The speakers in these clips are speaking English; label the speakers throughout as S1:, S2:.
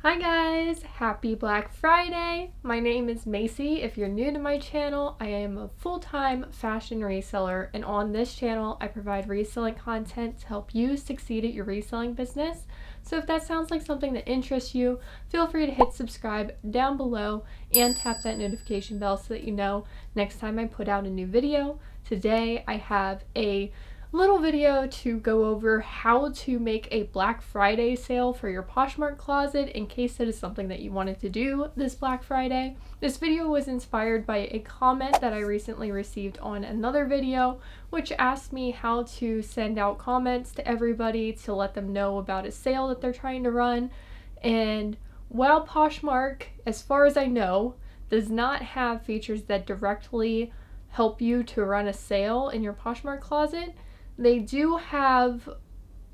S1: Hi guys! Happy Black Friday! My name is Macy. If you're new to my channel, I am a full-time fashion reseller, and on this channel I provide reselling content to help you succeed at your reselling business. So if that sounds like something that interests you, feel free to hit subscribe down below and tap that notification bell so that you know next time I put out a new video. Today I have a little video to go over how to make a Black Friday sale for your Poshmark closet in case that is something that you wanted to do this Black Friday. This video was inspired by a comment that I recently received on another video, which asked me how to send out comments to everybody to let them know about a sale that they're trying to run. And while Poshmark, as far as I know, does not have features that directly help you to run a sale in your Poshmark closet, they do have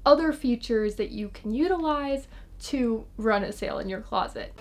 S1: other features that you can utilize to run a sale in your closet.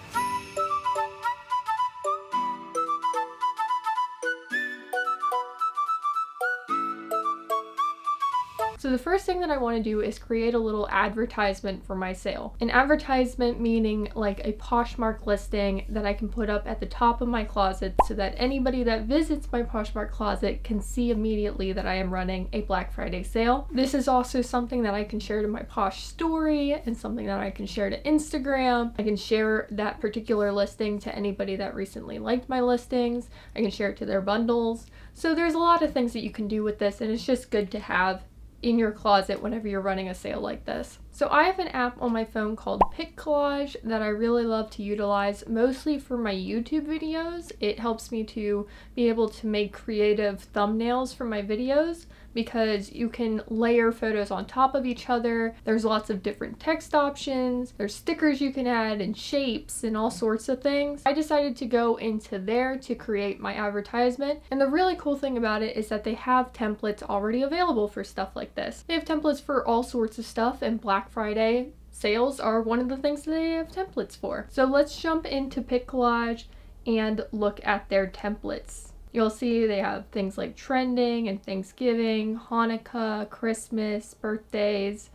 S1: So the first thing that I want to do is create a little advertisement for my sale. An advertisement meaning like a Poshmark listing that I can put up at the top of my closet so that anybody that visits my Poshmark closet can see immediately that I am running a Black Friday sale. This is also something that I can share to my Posh story and something that I can share to Instagram. I can share that particular listing to anybody that recently liked my listings. I can share it to their bundles. So there's a lot of things that you can do with this, and it's just good to have in your closet whenever you're running a sale like this. So I have an app on my phone called PicCollage that I really love to utilize mostly for my YouTube videos. It helps me to be able to make creative thumbnails for my videos because you can layer photos on top of each other. There's lots of different text options. There's stickers you can add and shapes and all sorts of things. I decided to go into there to create my advertisement. And the really cool thing about it is that they have templates already available for stuff like this. They have templates for all sorts of stuff, and Black Friday sales are one of the things that they have templates for. So let's jump into PicCollage and look at their templates. You'll see they have things like trending and Thanksgiving, Hanukkah, Christmas, birthdays,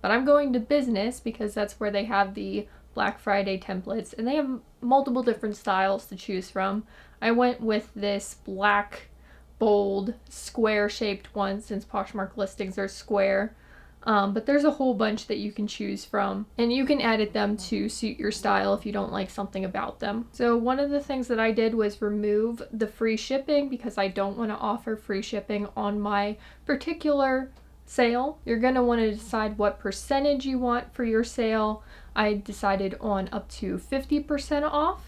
S1: but I'm going to business because that's where they have the Black Friday templates, and they have multiple different styles to choose from. I went with this black, bold, square-shaped one since Poshmark listings are square. But there's a whole bunch that you can choose from, and you can edit them to suit your style if you don't like something about them. So one of the things that I did was remove the free shipping because I don't want to offer free shipping on my particular sale. You're going to want to decide what percentage you want for your sale. I decided on up to 50% off.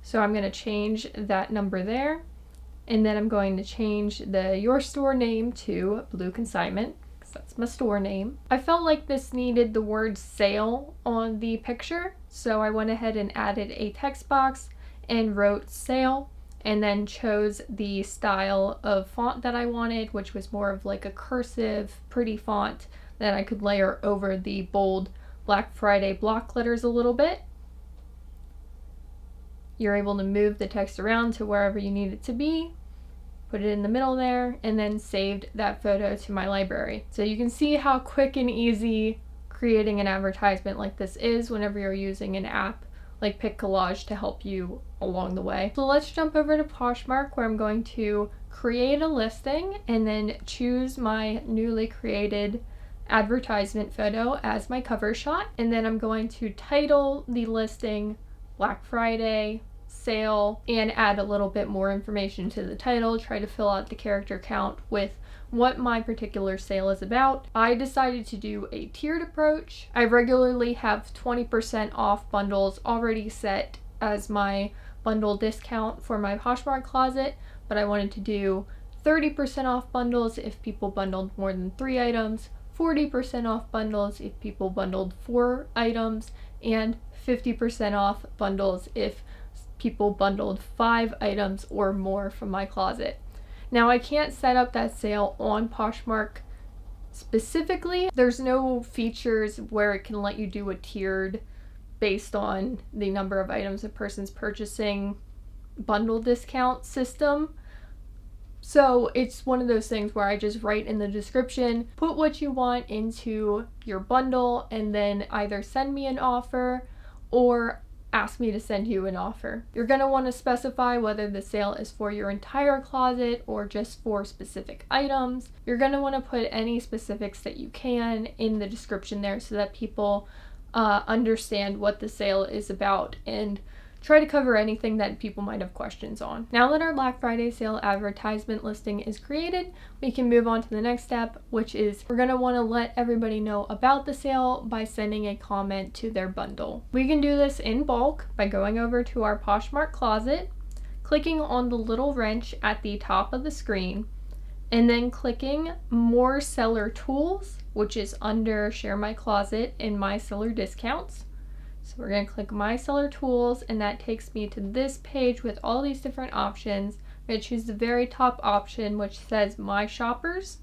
S1: So I'm going to change that number there. And then I'm going to change the your store name to Blue Consignment. That's my store name. I felt like this needed the word sale on the picture, so I went ahead and added a text box and wrote sale, and then chose the style of font that I wanted, which was more of like a cursive, pretty font that I could layer over the bold Black Friday block letters a little bit. You're able to move the text around to wherever you need it to be. Put it in the middle there, and then saved that photo to my library. So you can see how quick and easy creating an advertisement like this is whenever you're using an app like PicCollage to help you along the way. So let's jump over to Poshmark, where I'm going to create a listing and then choose my newly created advertisement photo as my cover shot. And then I'm going to title the listing Black Friday sale and add a little bit more information to the title, try to fill out the character count with what my particular sale is about. I decided to do a tiered approach. I regularly have 20% off bundles already set as my bundle discount for my Poshmark closet, but I wanted to do 30% off bundles if people bundled more than 3 items, 40% off bundles if people bundled 4 items, and 50% off bundles if people bundled 5 items or more from my closet. Now I can't set up that sale on Poshmark specifically. There's no features where it can let you do a tiered based on the number of items a person's purchasing bundle discount system. So it's one of those things where I just write in the description, put what you want into your bundle, and then either send me an offer or ask me to send you an offer. You're going to want to specify whether the sale is for your entire closet or just for specific items. You're going to want to put any specifics that you can in the description there so that people understand what the sale is about, and try to cover anything that people might have questions on. Now that our Black Friday sale advertisement listing is created, we can move on to the next step, which is we're going to want to let everybody know about the sale by sending a comment to their bundle. We can do this in bulk by going over to our Poshmark closet, clicking on the little wrench at the top of the screen, and then clicking More Seller Tools, which is under Share My Closet and My Seller Discounts. So we're going to click My Seller Tools, and that takes me to this page with all these different options. I'm going to choose the very top option, which says My Shoppers.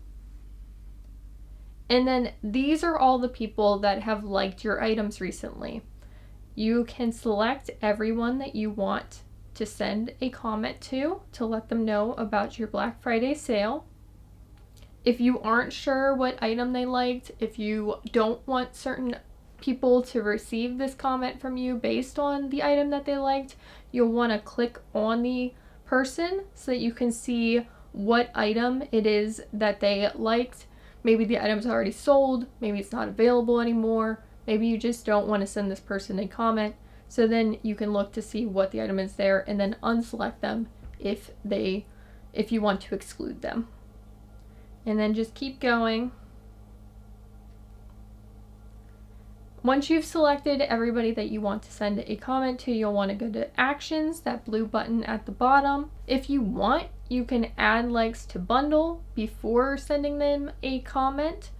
S1: And then these are all the people that have liked your items recently. You can select everyone that you want to send a comment to let them know about your Black Friday sale. If you aren't sure what item they liked, if you don't want certain people to receive this comment from you based on the item that they liked, you'll want to click on the person so that you can see what item it is that they liked. Maybe the item's already sold, maybe it's not available anymore, maybe you just don't want to send this person a comment. So then you can look to see what the item is there and then unselect them if you want to exclude them. And then just keep going. Once you've selected everybody that you want to send a comment to, you'll want to go to Actions, that blue button at the bottom. If you want, you can add likes to bundle before sending them a comment,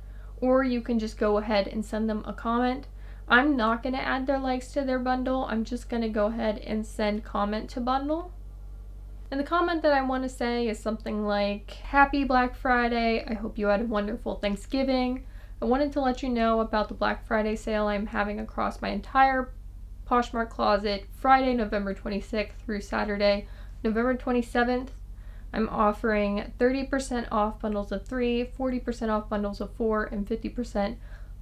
S1: or you can just go ahead and send them a comment. I'm not going to add their likes to their bundle. I'm just going to go ahead and send comment to bundle. And the comment that I want to say is something like, Happy Black Friday. I hope you had a wonderful Thanksgiving. I wanted to let you know about the Black Friday sale I'm having across my entire Poshmark closet, Friday, November 26th through Saturday, November 27th. I'm offering 30% off bundles of 3, 40% off bundles of 4, and 50%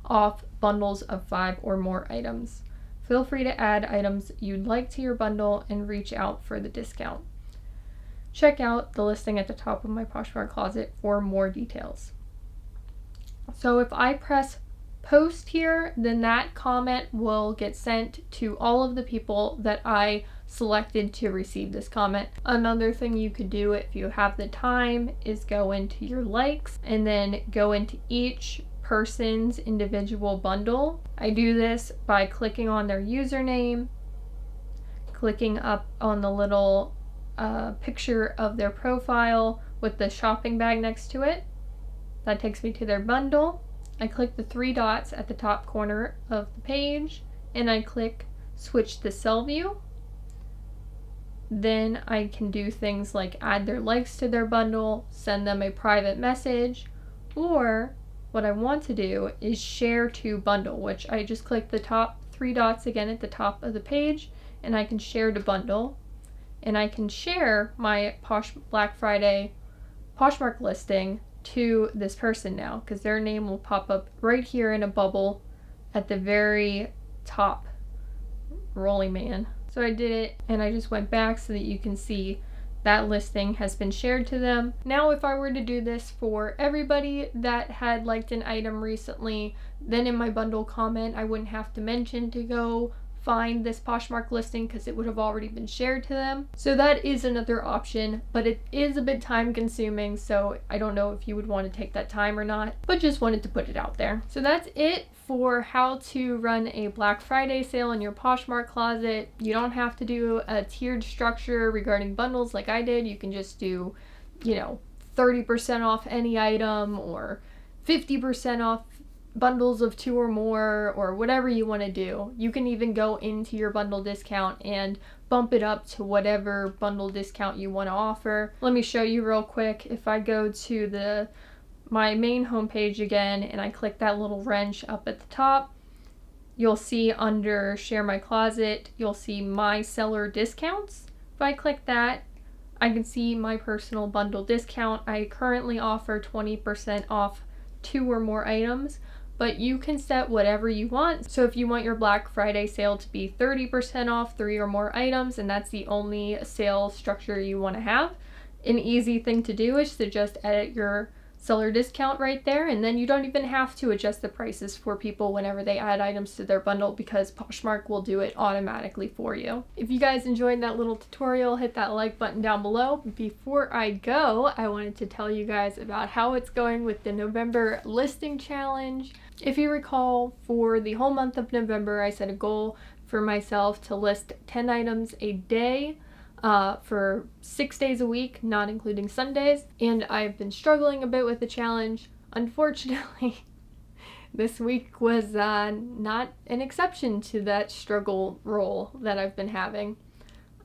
S1: off bundles of 5 or more items. Feel free to add items you'd like to your bundle and reach out for the discount. Check out the listing at the top of my Poshmark closet for more details. So if I press post here, then that comment will get sent to all of the people that I selected to receive this comment. Another thing you could do if you have the time is go into your likes and then go into each person's individual bundle. I do this by clicking on their username, clicking up on the little picture of their profile with the shopping bag next to it. That takes me to their bundle. I click the 3 dots at the top corner of the page and I click switch to sell view. Then I can do things like add their likes to their bundle, send them a private message, or what I want to do is share to bundle, which I just click the top 3 dots again at the top of the page and I can share to bundle. And I can share my Black Friday Poshmark listing to this person now, because their name will pop up right here in a bubble at the very top. Rolling man. So I did it and I just went back so that you can see that listing has been shared to them. Now if I were to do this for everybody that had liked an item recently, then in my bundle comment I wouldn't have to mention to go find this Poshmark listing because it would have already been shared to them. So that is another option, but it is a bit time consuming, so I don't know if you would want to take that time or not, but just wanted to put it out there. So that's it for how to run a Black Friday sale in your Poshmark closet. You don't have to do a tiered structure regarding bundles like I did. You can just do, 30% off any item or 50% off bundles of 2 or more, or whatever you want to do. You can even go into your bundle discount and bump it up to whatever bundle discount you want to offer. Let me show you real quick. If I go to my main homepage again and I click that little wrench up at the top, you'll see under Share My Closet, you'll see My Seller Discounts. If I click that, I can see my personal bundle discount. I currently offer 20% off 2 or more items, but you can set whatever you want. So if you want your Black Friday sale to be 30% off 3 or more items, and that's the only sale structure you want to have, an easy thing to do is to just edit your seller discount right there, and then you don't even have to adjust the prices for people whenever they add items to their bundle, because Poshmark will do it automatically for you. If you guys enjoyed that little tutorial, hit that like button down below. Before I go, I wanted to tell you guys about how it's going with the November listing challenge. If you recall, for the whole month of November, I set a goal for myself to list 10 items a day for 6 days a week, not including Sundays, and I've been struggling a bit with the challenge. Unfortunately, this week was not an exception to that struggle role that I've been having.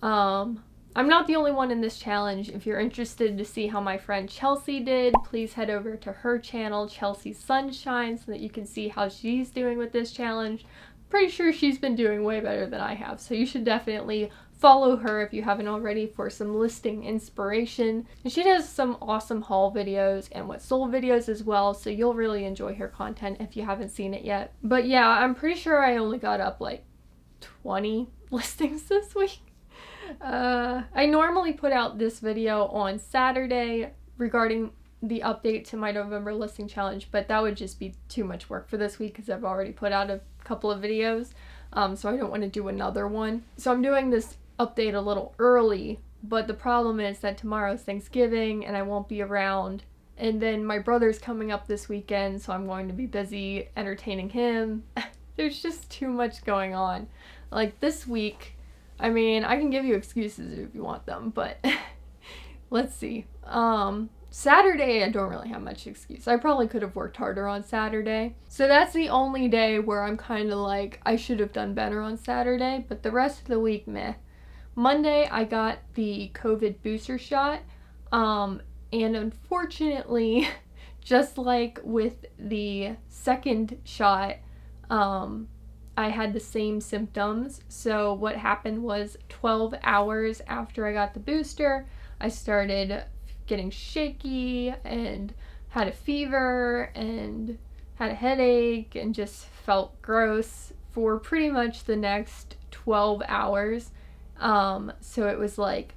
S1: I'm not the only one in this challenge. If you're interested to see how my friend Chelsea did, please head over to her channel, Chelsea Sunshine, so that you can see how she's doing with this challenge. Pretty sure she's been doing way better than I have, so you should definitely follow her if you haven't already for some listing inspiration. And she does some awesome haul videos and what sold videos as well, so you'll really enjoy her content if you haven't seen it yet. But yeah, I'm pretty sure I only got up like 20 listings this week. I normally put out this video on Saturday regarding the update to my November listing challenge, but that would just be too much work for this week because I've already put out a couple of videos, so I don't want to do another one. So I'm doing this update a little early, but the problem is that tomorrow's Thanksgiving and I won't be around, and then my brother's coming up this weekend, so I'm going to be busy entertaining him. There's just too much going on. Like this week, I mean, I can give you excuses if you want them, but let's see. Saturday, I don't really have much excuse. I probably could have worked harder on Saturday. So that's the only day where I'm kind of like, I should have done better on Saturday, but the rest of the week, meh. Monday, I got the COVID booster shot, and unfortunately, just like with the second shot, I had the same symptoms. So what happened was 12 hours after I got the booster, I started getting shaky and had a fever and had a headache and just felt gross for pretty much the next 12 hours. So it was like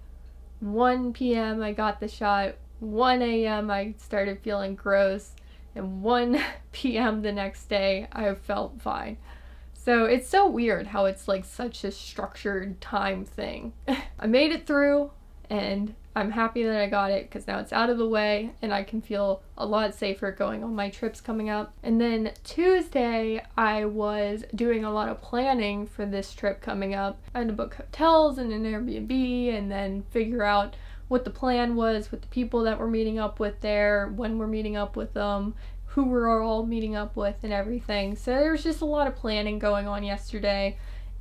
S1: 1 p.m. I got the shot, 1 a.m. I started feeling gross, and 1 p.m. the next day I felt fine. So it's so weird how it's like such a structured time thing. I made it through, and I'm happy that I got it because now it's out of the way and I can feel a lot safer going on my trips coming up. And then Tuesday, I was doing a lot of planning for this trip coming up. I had to book hotels and an Airbnb and then figure out what the plan was with the people that we're meeting up with there, when we're meeting up with them, who we're all meeting up with and everything. So there was just a lot of planning going on yesterday.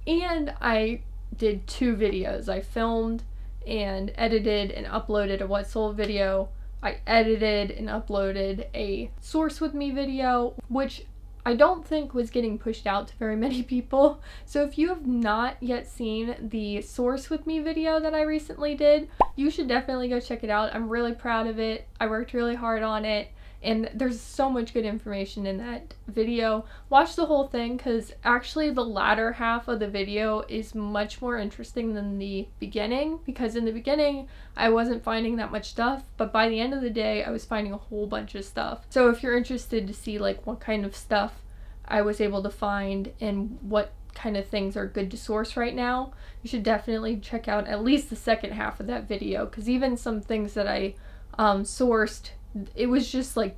S1: And I did 2 videos. I filmed and edited and uploaded a what sold video. I edited and uploaded a source with me video, which I don't think was getting pushed out to very many people. So if you have not yet seen the source with me video that I recently did, you should definitely go check it out. I'm really proud of it. I worked really hard on it, and there's so much good information in that video. Watch the whole thing, because actually the latter half of the video is much more interesting than the beginning, because in the beginning I wasn't finding that much stuff, but by the end of the day I was finding a whole bunch of stuff. So if you're interested to see like what kind of stuff I was able to find and what kind of things are good to source right now, you should definitely check out at least the second half of that video, because even some things that I sourced, it was just like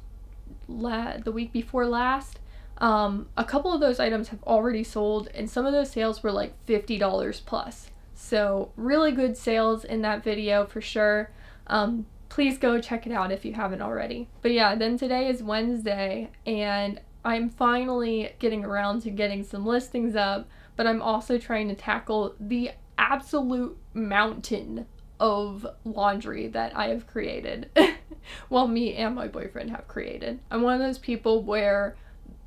S1: the week before last. A couple of those items have already sold, and some of those sales were like $50 plus. So really good sales in that video for sure. Please go check it out if you haven't already. But yeah, then today is Wednesday, and I'm finally getting around to getting some listings up, but I'm also trying to tackle the absolute mountain of laundry that I have created. Well, me and my boyfriend have created. I'm one of those people where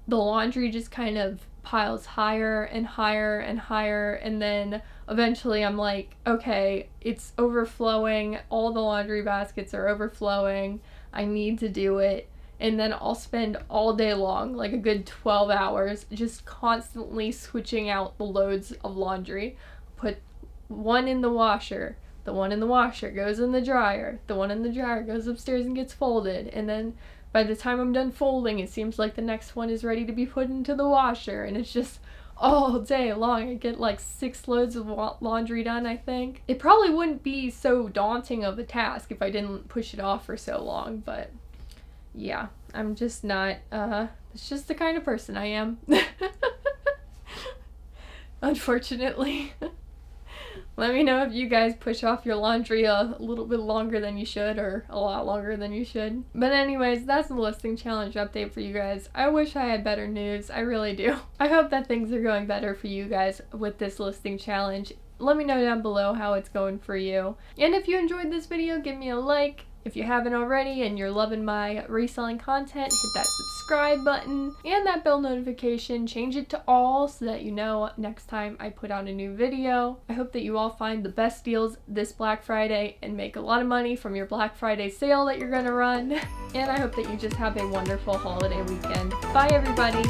S1: the laundry just kind of piles higher and higher and higher, and then eventually I'm like, okay, it's overflowing, all the laundry baskets are overflowing, I need to do it. and then I'll spend all day long, like a good 12 hours, just constantly switching out the loads of laundry. Put one in the washer, the one in the washer goes in the dryer, the one in the dryer goes upstairs and gets folded, and then by the time I'm done folding, it seems like the next one is ready to be put into the washer, and it's just all day long. I get like 6 loads of laundry done, I think. It probably wouldn't be so daunting of a task if I didn't push it off for so long, but yeah, I'm just not, it's just the kind of person I am. Unfortunately. Let me know if you guys push off your laundry a little bit longer than you should, or a lot longer than you should. But anyways, that's the listing challenge update for you guys. I wish I had better news. I really do. I hope that things are going better for you guys with this listing challenge. Let me know down below how it's going for you. And if you enjoyed this video, give me a like. If you haven't already and you're loving my reselling content, hit that subscribe button and that bell notification. Change it to all so that you know next time I put out a new video. I hope that you all find the best deals this Black Friday and make a lot of money from your Black Friday sale that you're gonna run. And I hope that you just have a wonderful holiday weekend. Bye everybody!